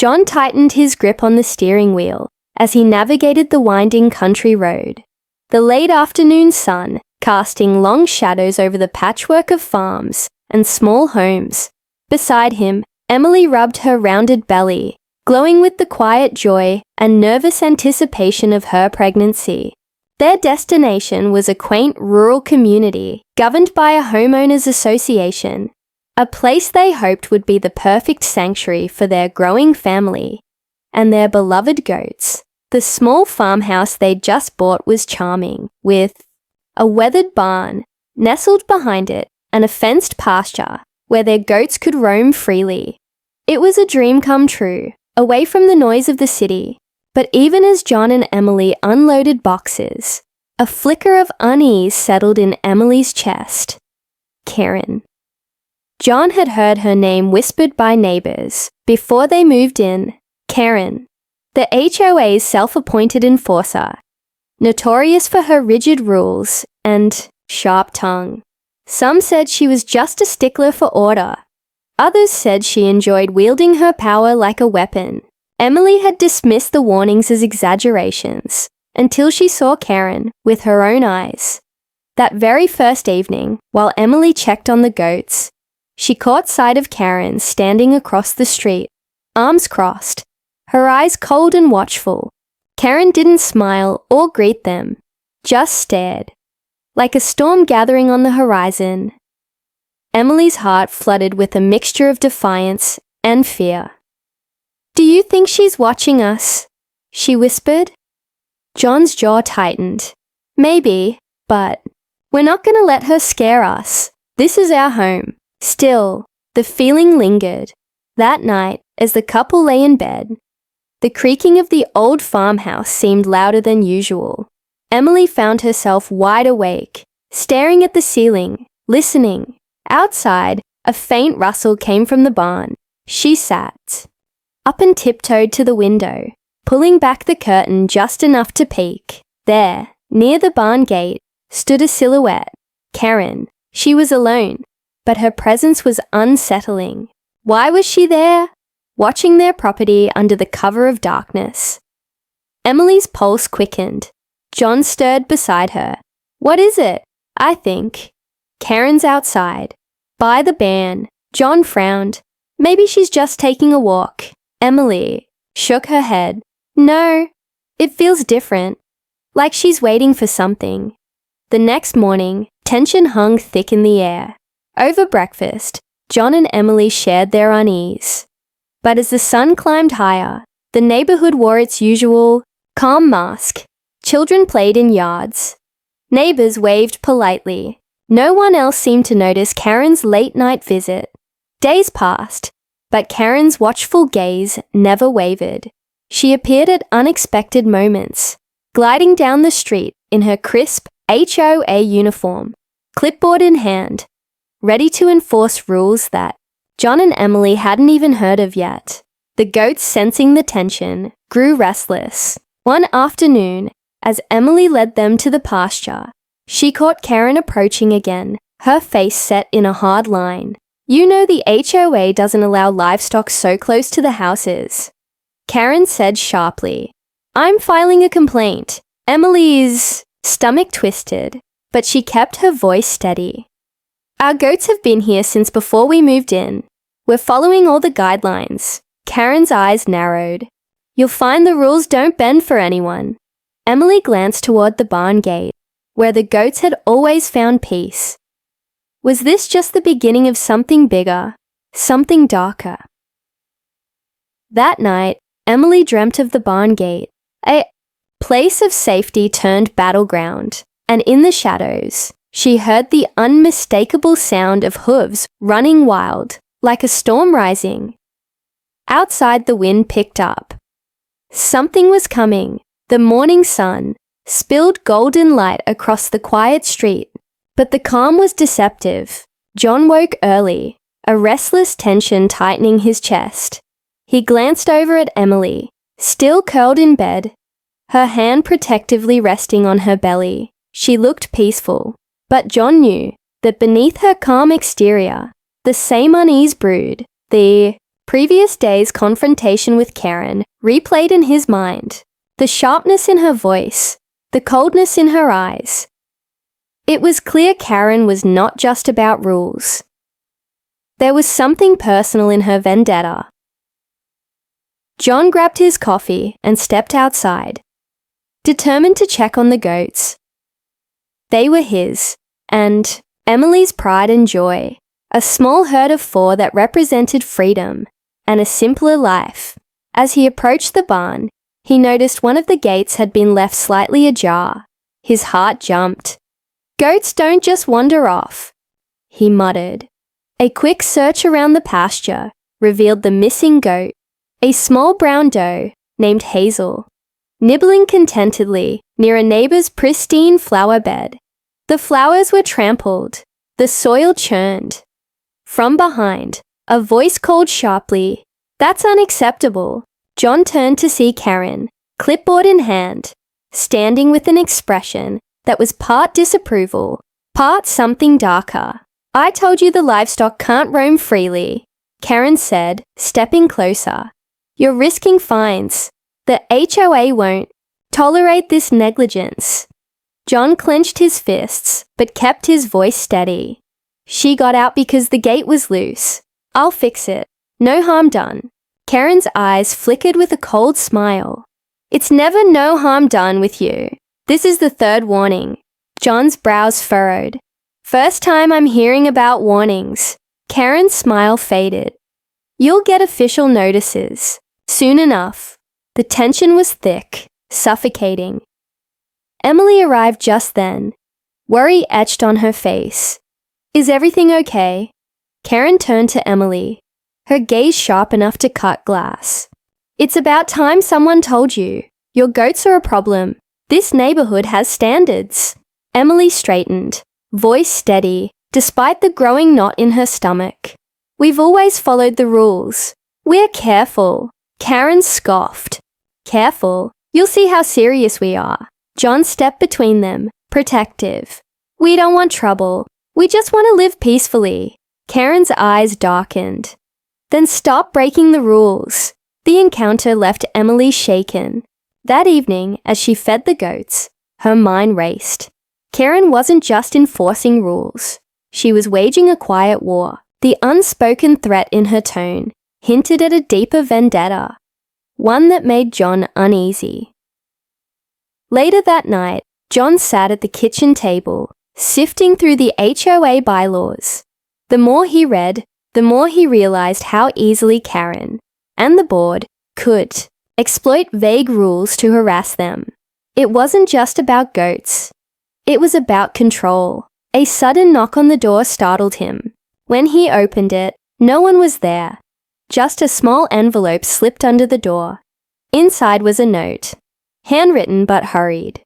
John tightened his grip on the steering wheel as he navigated the winding country road. The late afternoon sun casting long shadows over the patchwork of farms and small homes. Beside him, Emily rubbed her rounded belly, glowing with the quiet joy and nervous anticipation of her pregnancy. Their destination was a quaint rural community governed by a homeowners association, a place they hoped would be the perfect sanctuary for their growing family and their beloved goats. The small farmhouse they'd just bought was charming, with a weathered barn nestled behind it and a fenced pasture where their goats could roam freely. It was a dream come true, away from the noise of the city. But even as John and Emily unloaded boxes, a flicker of unease settled in Emily's chest. Karen. John had heard her name whispered by neighbors before they moved in. Karen, the HOA's self-appointed enforcer, notorious for her rigid rules and sharp tongue. Some said she was just a stickler for order. Others said she enjoyed wielding her power like a weapon. Emily had dismissed the warnings as exaggerations until she saw Karen with her own eyes. That very first evening, while Emily checked on the goats, she caught sight of Karen standing across the street, arms crossed, her eyes cold and watchful. Karen didn't smile or greet them, just stared, like a storm gathering on the horizon. Emily's heart flooded with a mixture of defiance and fear. "Do you think she's watching us?" she whispered. John's jaw tightened. "Maybe, but we're not going to let her scare us. This is our home." Still, the feeling lingered. That night, as the couple lay in bed, the creaking of the old farmhouse seemed louder than usual. Emily found herself wide awake, staring at the ceiling, listening. Outside, a faint rustle came from the barn. She sat up and tiptoed to the window, pulling back the curtain just enough to peek. There, near the barn gate, stood a silhouette. Karen. She was alone, but her presence was unsettling. Why was she there? Watching their property under the cover of darkness. Emily's pulse quickened. John stirred beside her. "What is it?" "I think Karen's outside, by the barn." John frowned. "Maybe she's just taking a walk." Emily shook her head. "No, it feels different, like she's waiting for something." The next morning, tension hung thick in the air. Over breakfast, John and Emily shared their unease. But as the sun climbed higher, the neighborhood wore its usual calm mask. Children played in yards. Neighbors waved politely. No one else seemed to notice Karen's late-night visit. Days passed, but Karen's watchful gaze never wavered. She appeared at unexpected moments, gliding down the street in her crisp HOA uniform, clipboard in hand, ready to enforce rules that John and Emily hadn't even heard of yet. The goats, sensing the tension, grew restless. One afternoon, as Emily led them to the pasture, she caught Karen approaching again, her face set in a hard line. "You know the HOA doesn't allow livestock so close to the houses," Karen said sharply. "I'm filing a complaint." Emily's stomach twisted, but she kept her voice steady. "Our goats have been here since before we moved in. We're following all the guidelines." Karen's eyes narrowed. "You'll find the rules don't bend for anyone." Emily glanced toward the barn gate, where the goats had always found peace. Was this just the beginning of something bigger, something darker? That night, Emily dreamt of the barn gate, a place of safety turned battleground, and in the shadows, she heard the unmistakable sound of hooves running wild, like a storm rising. Outside, the wind picked up. Something was coming. The morning sun spilled golden light across the quiet street, but the calm was deceptive. John woke early, a restless tension tightening his chest. He glanced over at Emily, still curled in bed, her hand protectively resting on her belly. She looked peaceful, but John knew that beneath her calm exterior, the same unease brewed. The Previous day's confrontation with Karen replayed in his mind. The sharpness in her voice, the coldness in her eyes. It was clear Karen was not just about rules. There was something personal in her vendetta. John grabbed his coffee and stepped outside, determined to check on the goats. They were his, and Emily's pride and joy, a small herd of 4 that represented freedom and a simpler life. As he approached the barn, he noticed one of the gates had been left slightly ajar. His heart jumped. "Goats don't just wander off," he muttered. A quick search around the pasture revealed the missing goat, a small brown doe named Hazel, nibbling contentedly near a neighbor's pristine flower bed. The flowers were trampled, the soil churned. From behind, a voice called sharply, "That's unacceptable." John turned to see Karen, clipboard in hand, standing with an expression that was part disapproval, part something darker. "I told you the livestock can't roam freely," Karen said, stepping closer. "You're risking fines. The HOA won't tolerate this negligence." John clenched his fists, but kept his voice steady. "She got out because the gate was loose. I'll fix it. No harm done." Karen's eyes flickered with a cold smile. "It's never no harm done with you. This is the 3rd warning." John's brows furrowed. "First time I'm hearing about warnings." Karen's smile faded. "You'll get official notices. Soon enough." The tension was thick, suffocating. Emily arrived just then, worry etched on her face. "Is everything okay?" Karen turned to Emily, her gaze sharp enough to cut glass. "It's about time someone told you. Your goats are a problem. This neighborhood has standards." Emily straightened, voice steady, despite the growing knot in her stomach. "We've always followed the rules. We're careful." Karen scoffed. "Careful? You'll see how serious we are." John stepped between them, protective. "We don't want trouble. We just want to live peacefully." Karen's eyes darkened. "Then stop breaking the rules." The encounter left Emily shaken. That evening, as she fed the goats, her mind raced. Karen wasn't just enforcing rules. She was waging a quiet war. The unspoken threat in her tone hinted at a deeper vendetta, one that made John uneasy. Later that night, John sat at the kitchen table, sifting through the HOA bylaws. The more he read, the more he realized how easily Karen and the board could exploit vague rules to harass them. It wasn't just about goats. It was about control. A sudden knock on the door startled him. When he opened it, no one was there. Just a small envelope slipped under the door. Inside was a note, handwritten but hurried.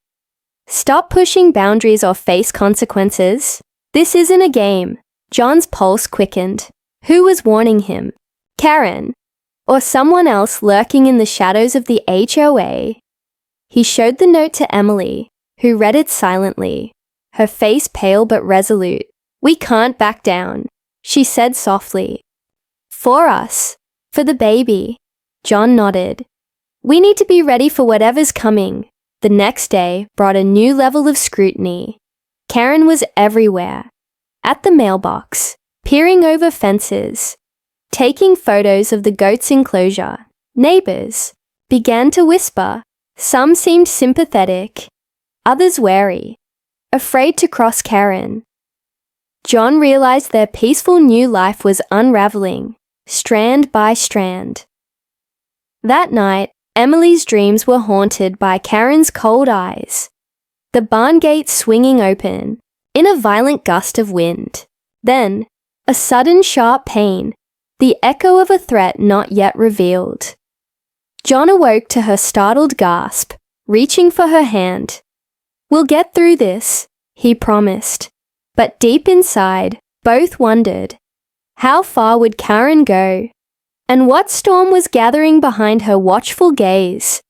"Stop pushing boundaries or face consequences. This isn't a game." John's pulse quickened. Who was warning him? Karen? Or someone else lurking in the shadows of the HOA? He showed the note to Emily, who read it silently, her face pale but resolute. "We can't back down," she said softly. "For us. For the baby." John nodded. "We need to be ready for whatever's coming." The next day brought a new level of scrutiny. Karen was everywhere. At the mailbox, peering over fences, taking photos of the goat's enclosure. Neighbors began to whisper. Some seemed sympathetic, others wary, afraid to cross Karen. John realized their peaceful new life was unraveling, strand by strand. That night, Emily's dreams were haunted by Karen's cold eyes, the barn gate swinging open in a violent gust of wind. Then, a sudden sharp pain, the echo of a threat not yet revealed. John awoke to her startled gasp, reaching for her hand. "We'll get through this," he promised. But deep inside, both wondered, how far would Karen go? And what storm was gathering behind her watchful gaze?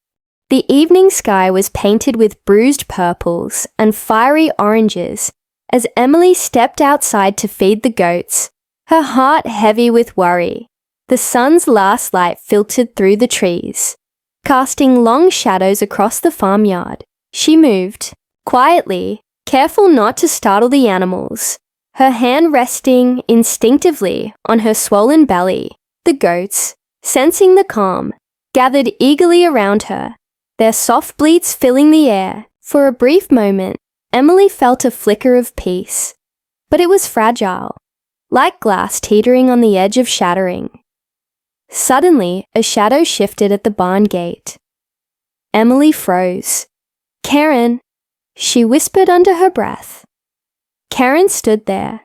The evening sky was painted with bruised purples and fiery oranges as Emily stepped outside to feed the goats, her heart heavy with worry. The sun's last light filtered through the trees, casting long shadows across the farmyard. She moved, quietly, careful not to startle the animals, her hand resting instinctively on her swollen belly. The goats, sensing the calm, gathered eagerly around her, their soft bleats filling the air. For a brief moment, Emily felt a flicker of peace, but it was fragile, like glass teetering on the edge of shattering. Suddenly, a shadow shifted at the barn gate. Emily froze. "Karen," she whispered under her breath. Karen stood there,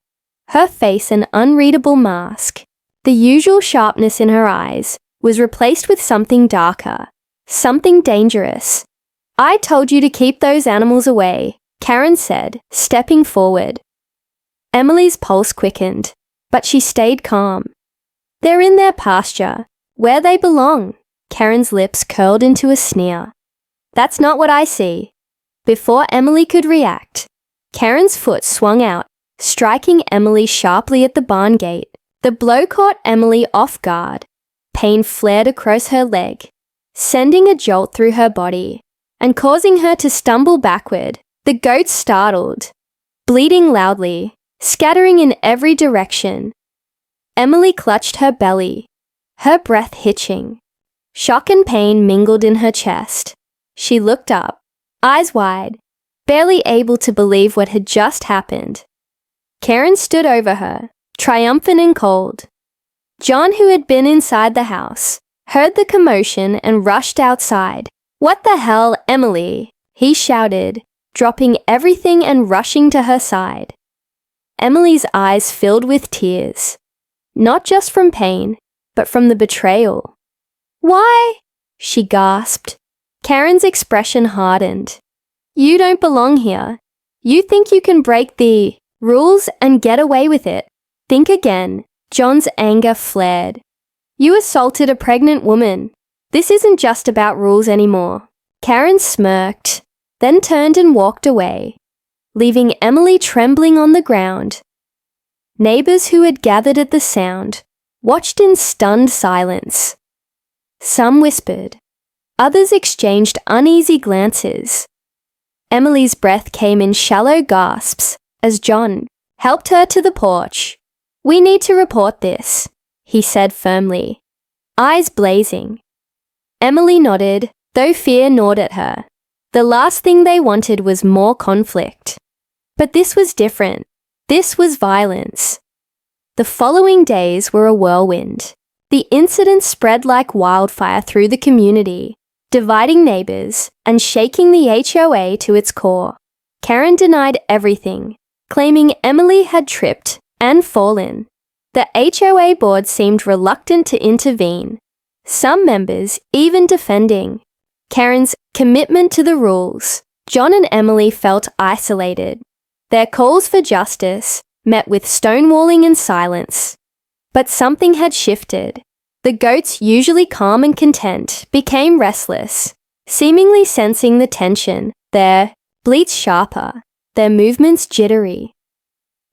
her face an unreadable mask. The usual sharpness in her eyes was replaced with something darker, something dangerous. "I told you to keep those animals away," Karen said, stepping forward. Emily's pulse quickened, but she stayed calm. "They're in their pasture, where they belong." Karen's lips curled into a sneer. "That's not what I see." Before Emily could react, Karen's foot swung out, striking Emily sharply at the barn gate. The blow caught Emily off guard. Pain flared across her leg, sending a jolt through her body and causing her to stumble backward. The goats startled, bleating loudly, scattering in every direction. Emily clutched her belly, her breath hitching. Shock and pain mingled in her chest. She looked up, eyes wide, barely able to believe what had just happened. Karen stood over her, triumphant and cold. John, who had been inside the house, heard the commotion and rushed outside. "What the hell, Emily?" he shouted, dropping everything and rushing to her side. Emily's eyes filled with tears, not just from pain, but from the betrayal. "Why?" she gasped. Karen's expression hardened. "You don't belong here. You think you can break the rules and get away with it. Think again." John's anger flared. "You assaulted a pregnant woman. This isn't just about rules anymore." Karen smirked, then turned and walked away, leaving Emily trembling on the ground. Neighbors who had gathered at the sound watched in stunned silence. Some whispered, others exchanged uneasy glances. Emily's breath came in shallow gasps as John helped her to the porch. "We need to report this," he said firmly, eyes blazing. Emily nodded, though fear gnawed at her. The last thing they wanted was more conflict. But this was different. This was violence. The following days were a whirlwind. The incident spread like wildfire through the community, dividing neighbors and shaking the HOA to its core. Karen denied everything, claiming Emily had tripped and fallen. The HOA board seemed reluctant to intervene, some members even defending Karen's commitment to the rules. John and Emily felt isolated. Their calls for justice met with stonewalling and silence. But something had shifted. The goats, usually calm and content, became restless, seemingly sensing the tension, their bleats sharper, their movements jittery.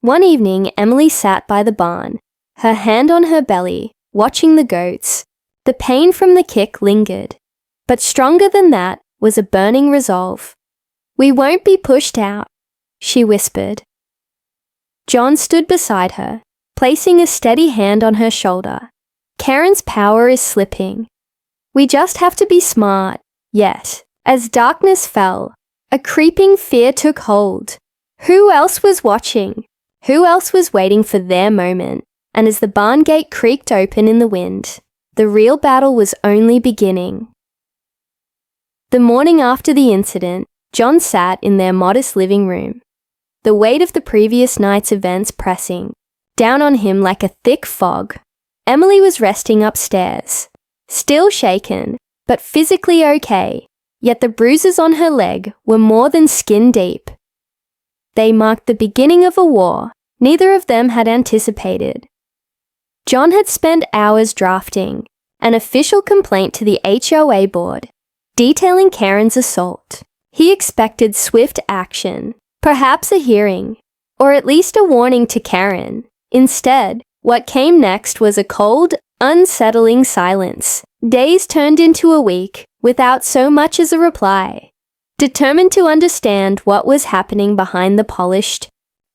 One evening, Emily sat by the barn, her hand on her belly, watching the goats. The pain from the kick lingered, but stronger than that was a burning resolve. "We won't be pushed out," she whispered. John stood beside her, placing a steady hand on her shoulder. "Karen's power is slipping. We just have to be smart." Yet, as darkness fell, a creeping fear took hold. Who else was watching? Who else was waiting for their moment? And as the barn gate creaked open in the wind, the real battle was only beginning. The morning after the incident, John sat in their modest living room, the weight of the previous night's events pressing down on him like a thick fog. Emily was resting upstairs, still shaken, but physically okay, yet the bruises on her leg were more than skin deep. They marked the beginning of a war neither of them had anticipated. John had spent hours drafting an official complaint to the HOA board, detailing Karen's assault. He expected swift action, perhaps a hearing, or at least a warning to Karen. Instead, what came next was a cold, Unsettling silence. Days turned into a week without so much as a reply. Determined to understand what was happening behind the polished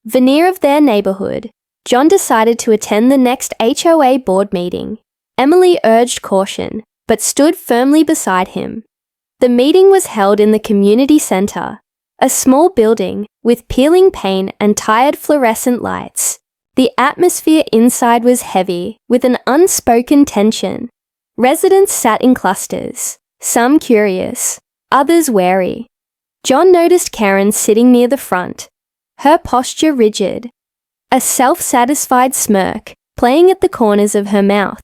veneer of their neighborhood, John decided to attend the next HOA board meeting. Emily urged caution, but stood firmly beside him. The meeting was held in the community center, a small building with peeling paint and tired fluorescent lights. The atmosphere inside was heavy, with an unspoken tension. Residents sat in clusters, some curious, others wary. John noticed Karen sitting near the front, her posture rigid, a self-satisfied smirk playing at the corners of her mouth.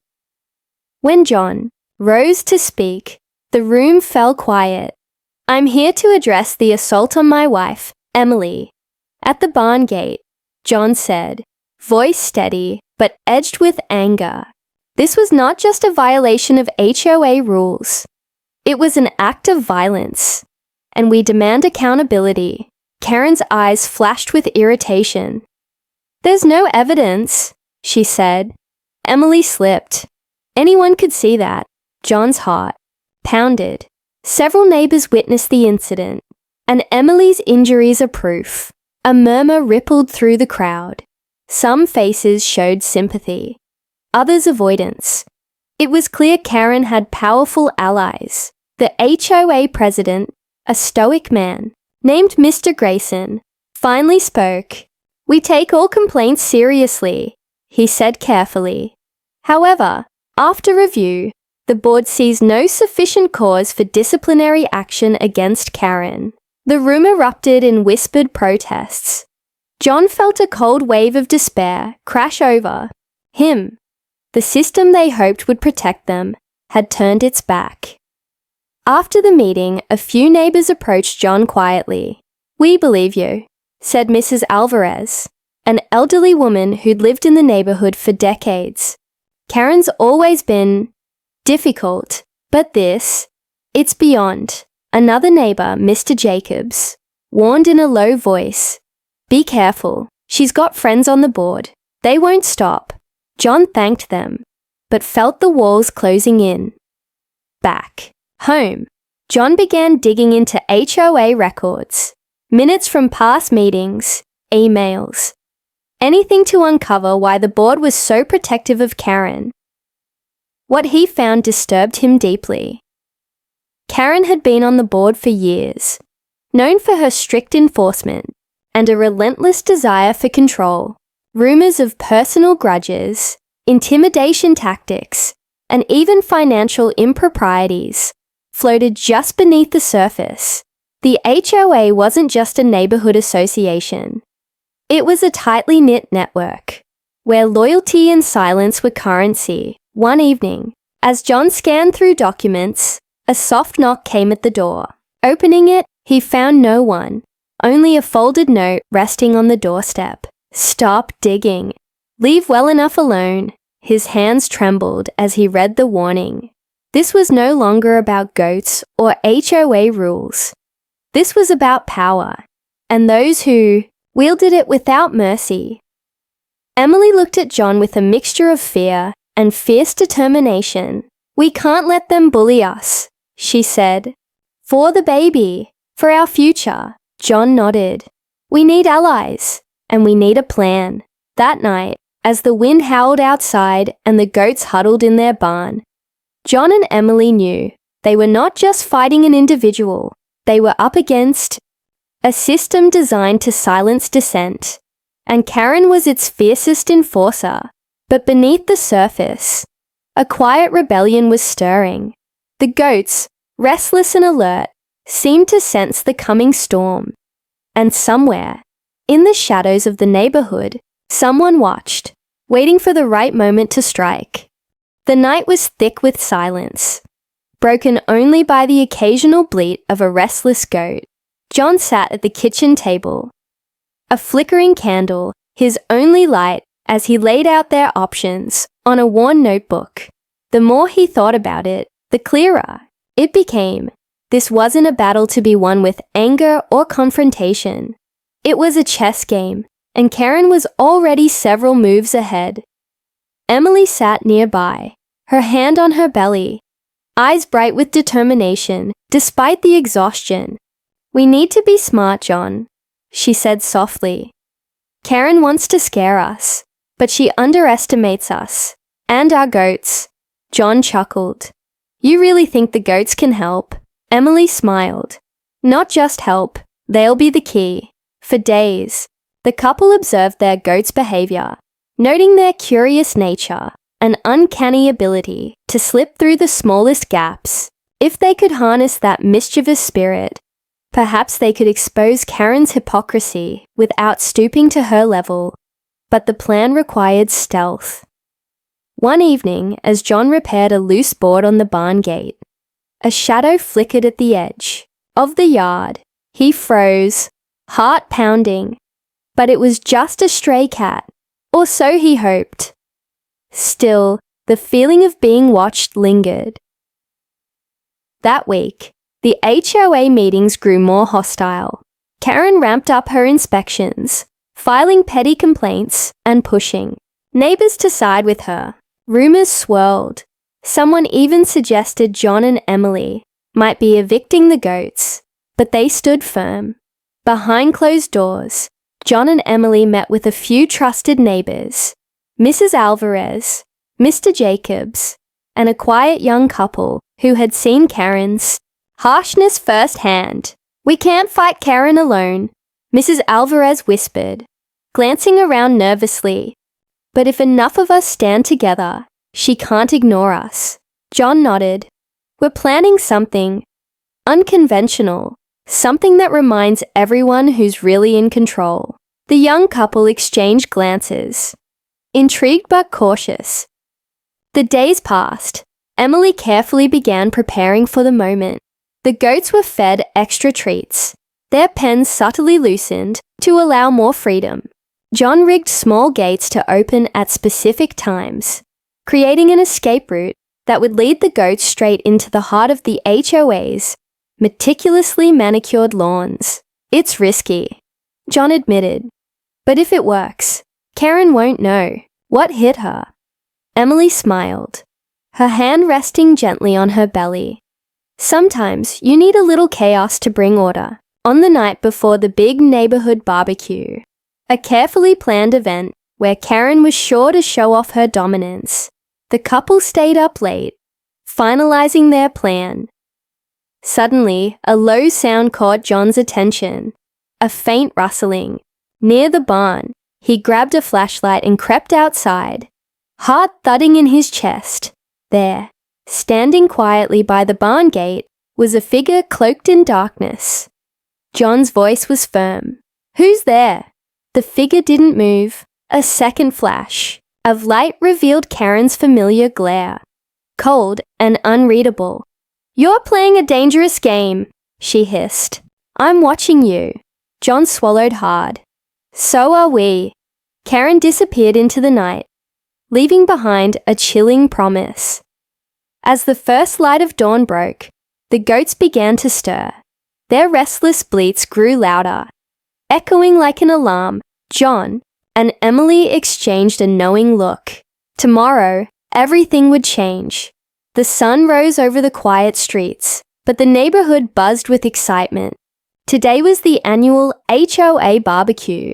When John rose to speak, the room fell quiet. "I'm here to address the assault on my wife, Emily." At the barn gate, John said, voice steady but edged with anger. This was not just a violation of HOA rules. It was an act of violence, and we demand accountability. Karen's eyes flashed with irritation. "There's no evidence," she said. Emily slipped. Anyone could see that. John's heart pounded. Several neighbors witnessed the incident, and Emily's injuries are proof. A murmur rippled through the crowd. Some faces showed sympathy, others avoidance. It was clear Karen had powerful allies. The HOA president, a stoic man named Mr. Grayson, finally spoke. "We take all complaints seriously," he said carefully. However, after review, the board sees no sufficient cause for disciplinary action against Karen. The room erupted in whispered protests. John felt a cold wave of despair crash over him. The system they hoped would protect them had turned its back. After the meeting, a few neighbors approached John quietly. "We believe you," said Mrs. Alvarez, an elderly woman who'd lived in the neighborhood for decades. "Karen's always been difficult, but it's beyond." Another neighbor, Mr. Jacobs, warned in a low voice, "Be careful, she's got friends on the board. They won't stop." John thanked them, but felt the walls closing in. Back home, John began digging into HOA records, minutes from past meetings, emails, anything to uncover why the board was so protective of Karen. What he found disturbed him deeply. Karen had been on the board for years, known for her strict enforcement and a relentless desire for control. Rumors of personal grudges, intimidation tactics, and even financial improprieties floated just beneath the surface. The HOA wasn't just a neighborhood association. It was a tightly knit network, where loyalty and silence were currency. One evening, as John scanned through documents, a soft knock came at the door. Opening it, he found no one, only a folded note resting on the doorstep. "Stop digging. Leave well enough alone." His hands trembled as he read the warning. This was no longer about goats or HOA rules. This was about power, and those who wielded it without mercy. Emily looked at John with a mixture of fear and fierce determination. "We can't let them bully us," she said. "For the baby, for our future." John nodded. "We need allies, and we need a plan." That night, as the wind howled outside and the goats huddled in their barn, John and Emily knew they were not just fighting an individual, they were up against a system designed to silence dissent, and Karen was its fiercest enforcer. But beneath the surface, a quiet rebellion was stirring. The goats, restless and alert, seemed to sense the coming storm. And somewhere, in the shadows of the neighborhood, someone watched, waiting for the right moment to strike. The night was thick with silence, broken only by the occasional bleat of a restless goat. John sat at the kitchen table, a flickering candle, his only light, as he laid out their options on a worn notebook. The more he thought about it, the clearer it became. This wasn't a battle to be won with anger or confrontation. It was a chess game, and Karen was already several moves ahead. Emily sat nearby, her hand on her belly, eyes bright with determination despite the exhaustion. "We need to be smart, John," she said softly. "Karen wants to scare us, but she underestimates us. And our goats." John chuckled. "You really think the goats can help?" Emily smiled. "Not just help, they'll be the key." For days, the couple observed their goats' behavior, noting their curious nature, an uncanny ability to slip through the smallest gaps. If they could harness that mischievous spirit, perhaps they could expose Karen's hypocrisy without stooping to her level. But the plan required stealth. One evening, as John repaired a loose board on the barn gate, a shadow flickered at the edge of the yard. He froze, heart pounding. But it was just a stray cat, or so he hoped. Still, the feeling of being watched lingered. That week, the HOA meetings grew more hostile. Karen ramped up her inspections, filing petty complaints and pushing neighbors to side with her. Rumors swirled. Someone even suggested John and Emily might be evicting the goats, but they stood firm. Behind closed doors, John and Emily met with a few trusted neighbors, Mrs. Alvarez, Mr. Jacobs, and a quiet young couple who had seen Karen's harshness firsthand. "We can't fight Karen alone," Mrs. Alvarez whispered, glancing around nervously. "But if enough of us stand together, she can't ignore us." John nodded. "We're planning something unconventional, something that reminds everyone who's really in control." The young couple exchanged glances, intrigued but cautious. The days passed. Emily carefully began preparing for the moment. The goats were fed extra treats, their pens subtly loosened to allow more freedom. John rigged small gates to open at specific times, creating an escape route that would lead the goats straight into the heart of the HOA's meticulously manicured lawns. "It's risky," John admitted. "But if it works, Karen won't know what hit her." Emily smiled, her hand resting gently on her belly. "Sometimes you need a little chaos to bring order." On the night before the big neighborhood barbecue, a carefully planned event where Karen was sure to show off her dominance, the couple stayed up late, finalizing their plan. Suddenly, a low sound caught John's attention, a faint rustling. Near the barn, he grabbed a flashlight and crept outside, heart thudding in his chest. There, standing quietly by the barn gate, was a figure cloaked in darkness. John's voice was firm. "Who's there?" The figure didn't move. A second flash of light revealed Karen's familiar glare, cold and unreadable. "You're playing a dangerous game," she hissed. "I'm watching you." John swallowed hard. "So are we." Karen disappeared into the night, leaving behind a chilling promise. As the first light of dawn broke, the goats began to stir. Their restless bleats grew louder, echoing like an alarm. John and Emily exchanged a knowing look. Tomorrow, everything would change. The sun rose over the quiet streets, but the neighborhood buzzed with excitement. Today was the annual HOA barbecue,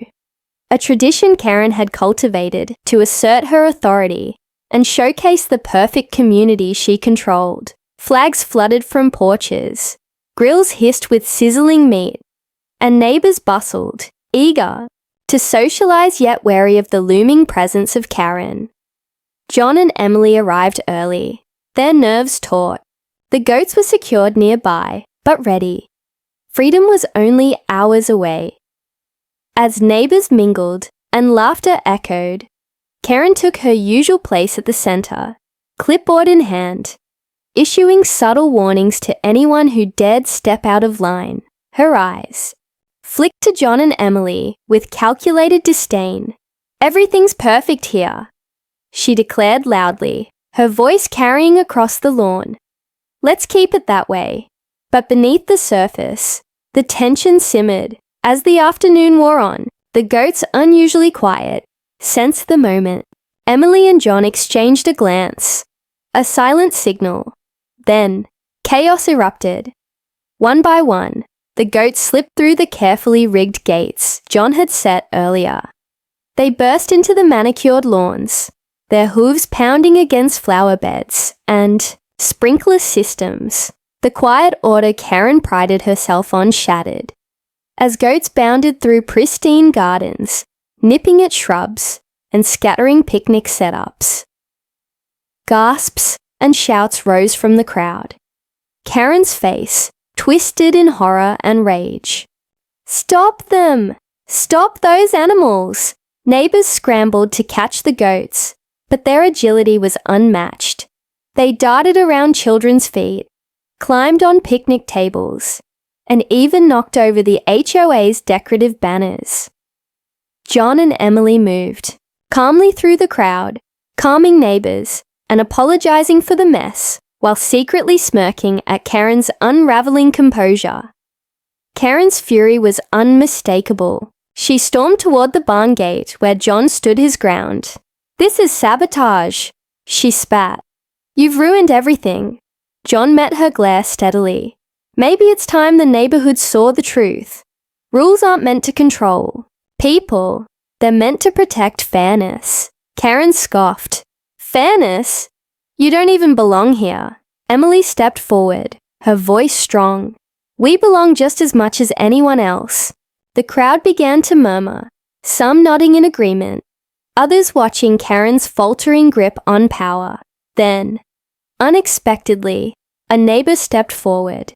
a tradition Karen had cultivated to assert her authority and showcase the perfect community she controlled. Flags fluttered from porches, grills hissed with sizzling meat, and neighbors bustled, eager to socialize yet wary of the looming presence of Karen. John and Emily arrived early, their nerves taut. The goats were secured nearby, but ready. Freedom was only hours away. As neighbors mingled and laughter echoed, Karen took her usual place at the center, clipboard in hand, issuing subtle warnings to anyone who dared step out of line. Her eyes flicked to John and Emily with calculated disdain. "Everything's perfect here," she declared loudly, her voice carrying across the lawn. "Let's keep it that way." But beneath the surface, the tension simmered. As the afternoon wore on, the goats, unusually quiet, sensed the moment. Emily and John exchanged a glance. a silent signal. Then, chaos erupted. One by one, the goats slipped through the carefully rigged gates John had set earlier. They burst into the manicured lawns, their hooves pounding against flower beds and sprinkler systems. The quiet order Karen prided herself on shattered. As goats bounded through pristine gardens, nipping at shrubs and scattering picnic setups. Gasps and shouts rose from the crowd. Karen's face twisted in horror and rage. "Stop them! Stop those animals!" Neighbors scrambled to catch the goats, but their agility was unmatched. They darted around children's feet, climbed on picnic tables, and even knocked over the HOA's decorative banners. John and Emily moved calmly through the crowd, calming neighbors and apologizing for the mess while secretly smirking at Karen's unraveling composure. Karen's fury was unmistakable. She stormed toward the barn gate where John stood his ground. "This is sabotage," she spat. "You've ruined everything." John met her glare steadily. "Maybe it's time the neighborhood saw the truth. Rules aren't meant to control people. They're meant to protect fairness." Karen scoffed. "Fairness? You don't even belong here." Emily stepped forward, her voice strong. "We belong just as much as anyone else." The crowd began to murmur, some nodding in agreement, others watching Karen's faltering grip on power. Then, unexpectedly, a neighbor stepped forward.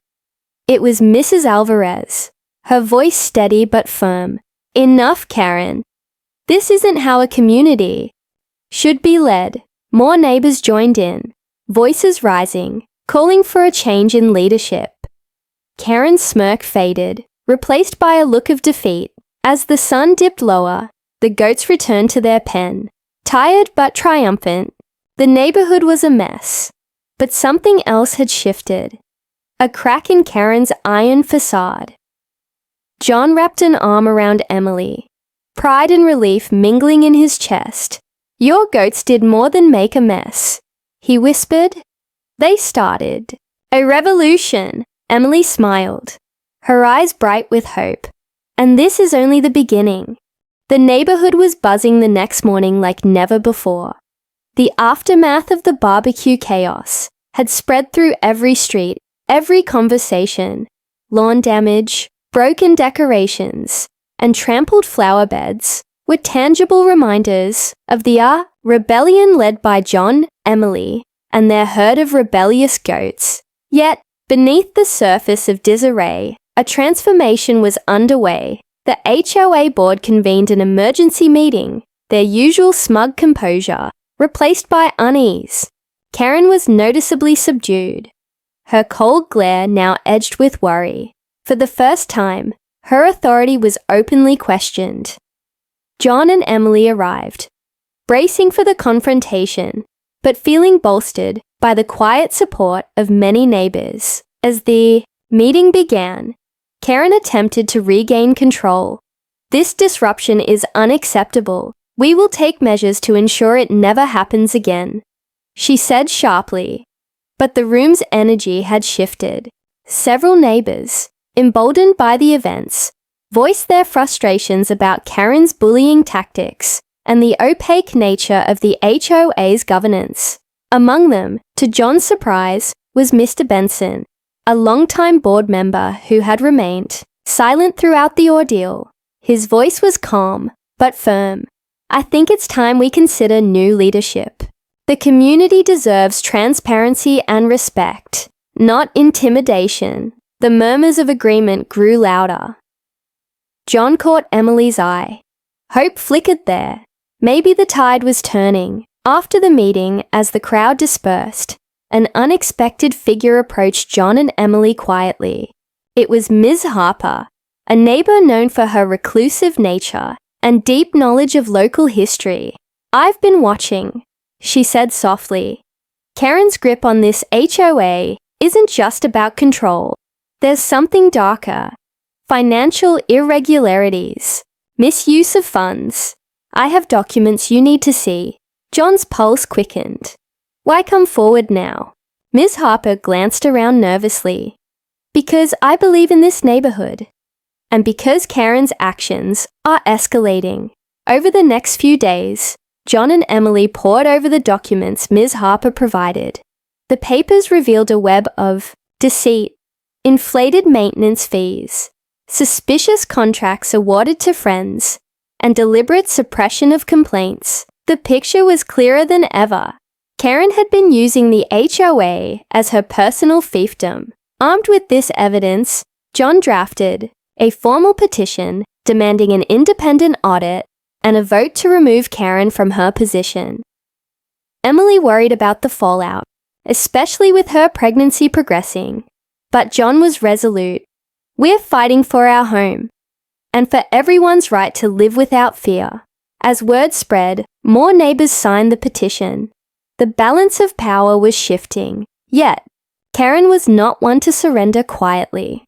It was Mrs. Alvarez, her voice steady but firm. "Enough, Karen. This isn't how a community should be led." More neighbors joined in, voices rising, calling for a change in leadership. Karen's smirk faded, replaced by a look of defeat. As the sun dipped lower, the goats returned to their pen, tired but triumphant. The neighborhood was a mess, but something else had shifted. A crack in Karen's iron facade. John wrapped an arm around Emily, pride and relief mingling in his chest. "Your goats did more than make a mess," he whispered. "They started a revolution." Emily smiled, her eyes bright with hope. "And this is only the beginning." The neighborhood was buzzing the next morning like never before. The aftermath of the barbecue chaos had spread through every street, every conversation. Lawn damage, broken decorations, and trampled flower beds were tangible reminders of the rebellion led by John, Emily, and their herd of rebellious goats. Yet, beneath the surface of disarray, a transformation was underway. The HOA board convened an emergency meeting, their usual smug composure replaced by unease. Karen was noticeably subdued, her cold glare now edged with worry. For the first time, her authority was openly questioned. John and Emily arrived, bracing for the confrontation, but feeling bolstered by the quiet support of many neighbors. As the meeting began, Karen attempted to regain control. "This disruption is unacceptable. We will take measures to ensure it never happens again," she said sharply. But the room's energy had shifted. Several neighbors, emboldened by the events, voiced their frustrations about Karen's bullying tactics and the opaque nature of the HOA's governance. Among them, to John's surprise, was Mr. Benson, a longtime board member who had remained silent throughout the ordeal. His voice was calm, but firm. "I think it's time we consider new leadership. The community deserves transparency and respect, not intimidation." The murmurs of agreement grew louder. John caught Emily's eye. Hope flickered there. Maybe the tide was turning. After the meeting, as the crowd dispersed, an unexpected figure approached John and Emily quietly. It was Ms. Harper, a neighbor known for her reclusive nature and deep knowledge of local history. "I've been watching," she said softly. "Karen's grip on this HOA isn't just about control. There's something darker. Financial irregularities, misuse of funds. I have documents you need to see." John's pulse quickened. Why come forward now? Ms. Harper glanced around nervously. Because I believe in this neighborhood. And because Karen's actions are escalating. Over the next few days, John and Emily pored over the documents Ms. Harper provided. The papers revealed a web of deceit, inflated maintenance fees, suspicious contracts awarded to friends, and deliberate suppression of complaints. The picture was clearer than ever. Karen had been using the HOA as her personal fiefdom. Armed with this evidence, John drafted a formal petition demanding an independent audit and a vote to remove Karen from her position. Emily worried about the fallout, especially with her pregnancy progressing. But John was resolute. We're fighting for our home, and for everyone's right to live without fear. As word spread, more neighbors signed the petition. The balance of power was shifting, yet Karen was not one to surrender quietly.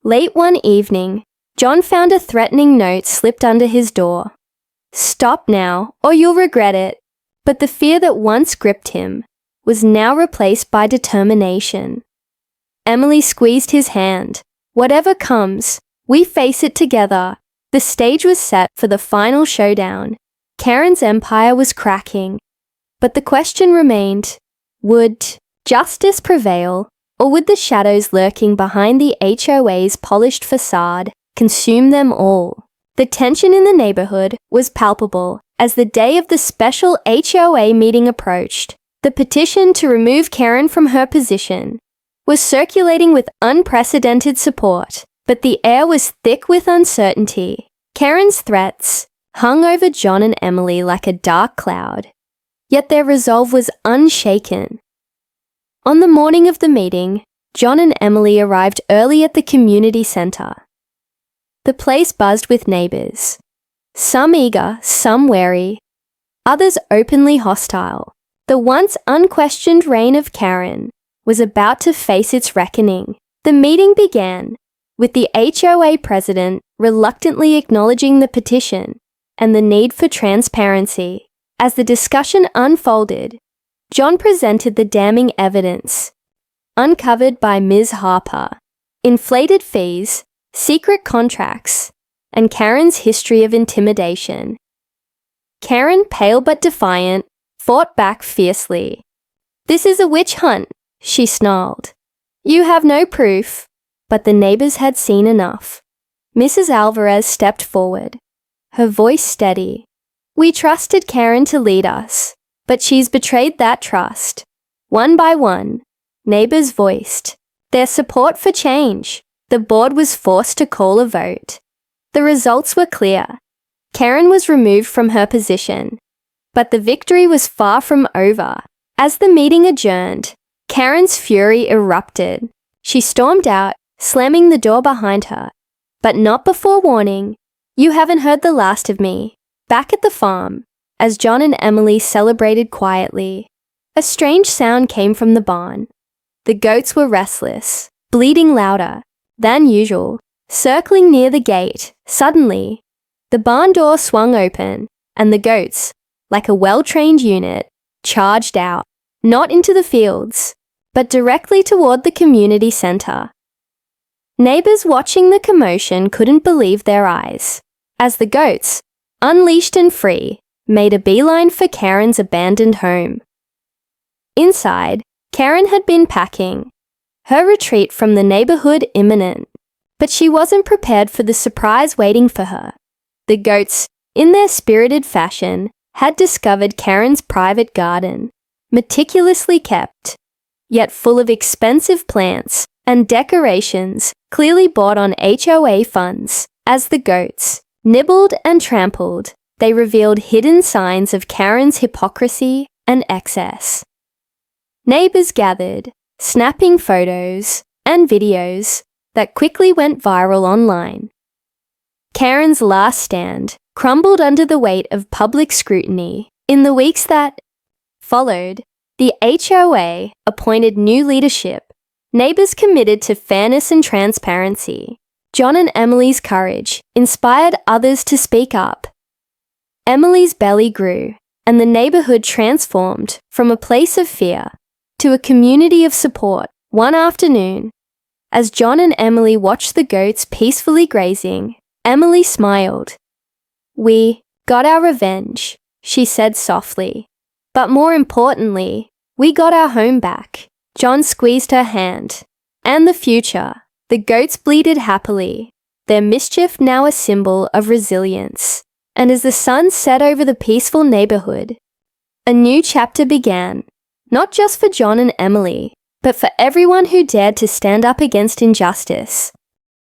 Late one evening, John found a threatening note slipped under his door. Stop now, or you'll regret it. But the fear that once gripped him was now replaced by determination. Emily squeezed his hand. Whatever comes, we face it together. The stage was set for the final showdown. Karen's empire was cracking. But the question remained, would justice prevail, or would the shadows lurking behind the HOA's polished facade consume them all? The tension in the neighborhood was palpable as the day of the special HOA meeting approached. The petition to remove Karen from her position was circulating with unprecedented support, but the air was thick with uncertainty. Karen's threats hung over John and Emily like a dark cloud, yet their resolve was unshaken. On the morning of the meeting, John and Emily arrived early at the community center. The place buzzed with neighbors, some eager, some wary, others openly hostile. The once unquestioned reign of Karen was about to face its reckoning. The meeting began with the HOA president reluctantly acknowledging the petition and the need for transparency. As the discussion unfolded, John presented the damning evidence uncovered by Ms. Harper: inflated fees, secret contracts, and Karen's history of intimidation. Karen, pale but defiant, fought back fiercely. "This is a witch hunt," she snarled. "You have no proof." But the neighbors had seen enough. Mrs. Alvarez stepped forward, her voice steady. "We trusted Karen to lead us, but she's betrayed that trust." One by one, neighbors voiced their support for change. The board was forced to call a vote. The results were clear. Karen was removed from her position. But the victory was far from over. As the meeting adjourned, Karen's fury erupted. She stormed out, slamming the door behind her. But not before warning, "You haven't heard the last of me." Back at the farm, as John and Emily celebrated quietly, a strange sound came from the barn. The goats were restless, bleating louder than usual, circling near the gate. Suddenly, the barn door swung open, and the goats, like a well-trained unit, charged out, not into the fields, but directly toward the community center. Neighbors watching the commotion couldn't believe their eyes, as the goats, unleashed and free, made a beeline for Karen's abandoned home. Inside, Karen had been packing, her retreat from the neighborhood imminent, but she wasn't prepared for the surprise waiting for her. The goats, in their spirited fashion, had discovered Karen's private garden, meticulously kept, yet full of expensive plants and decorations clearly bought on HOA funds. As the goats nibbled and trampled, they revealed hidden signs of Karen's hypocrisy and excess. Neighbors gathered, snapping photos and videos that quickly went viral online. Karen's last stand crumbled under the weight of public scrutiny. In the weeks that followed, the HOA appointed new leadership, neighbors committed to fairness and transparency. John and Emily's courage inspired others to speak up. Emily's belly grew and the neighborhood transformed from a place of fear to a community of support. One afternoon, as John and Emily watched the goats peacefully grazing, Emily smiled. "We got our revenge," she said softly. "But more importantly, we got our home back." John squeezed her hand. "And the future." The goats bleated happily, their mischief now a symbol of resilience. And as the sun set over the peaceful neighborhood, a new chapter began, not just for John and Emily, but for everyone who dared to stand up against injustice.